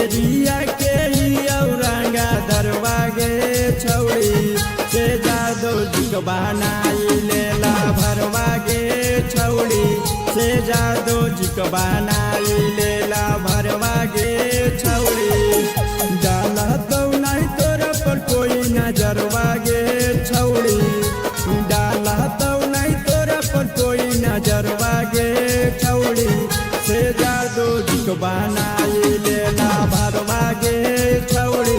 area के ही औरंगा दरवागे छौड़ी से जादो जिक बनाई लेला भरवागे छौड़ी से जादो जिक बनाई लेला भरवागे छौड़ी डाला तो नहीं तोरा पर कोई नजरवागे छौड़ी डाला तो नहीं तोरा पर कोई नजरवागे छौड़ी से जादो जिक बनाई लेला भरवागे छौड़ी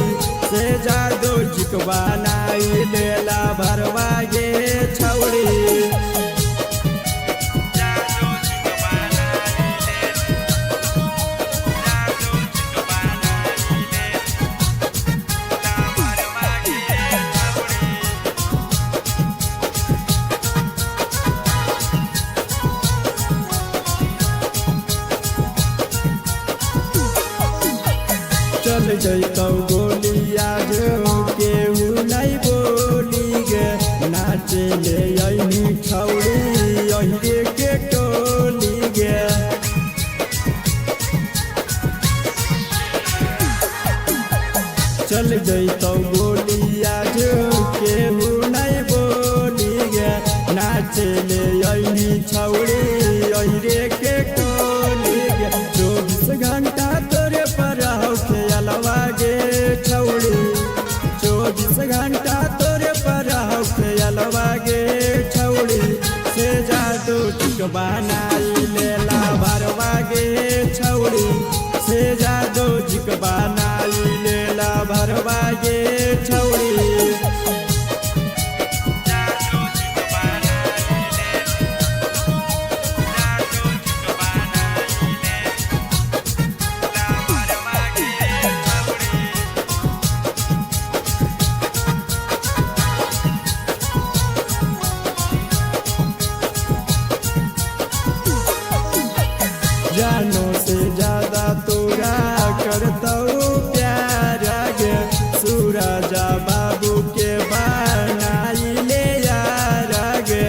से जादो जिक बनाई लेला भरवागे छौड़ी चल जैतौ गोलिया जो केहू नहीं बोली गे नाचे ले अही छौड़ी अहिरे के टोली गे चल जैतौ गोलिया जो केहू नहीं बोली गे नाचे ले अही छौड़ी अहिरे के टोली गे 24 घंटा तोरे पर खे छौड़ी 24 घंटा तोरे पर खे छौड़ी से जादू जिक बनाई लेला भरवागे छौड़ी से जादू जिक बनाई लेला भरवागे छौड़ी जानो से ज्यादा तोरा करतौ प्यार गे सूरजा बाबू के बनाई ले यार गे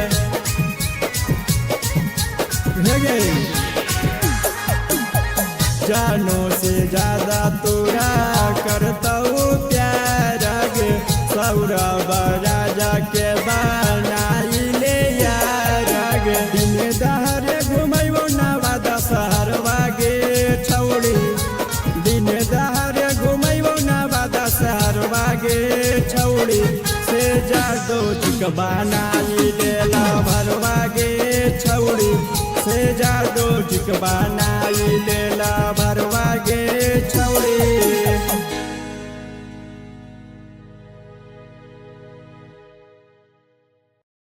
जानो से ज्यादा तोरा करतौ प्यार गे सौरभ राजा के बनाई ले यार गे दिन दहाड़े घुमैबो नवादा शहर वागे छौड़ी दिन दहाड़े घुमैबो नवादा शहर वागे छौड़ी से जादो जिक बनाई लेला भरवागे छौड़ी से जादो जिक बनाई लेला भरवागे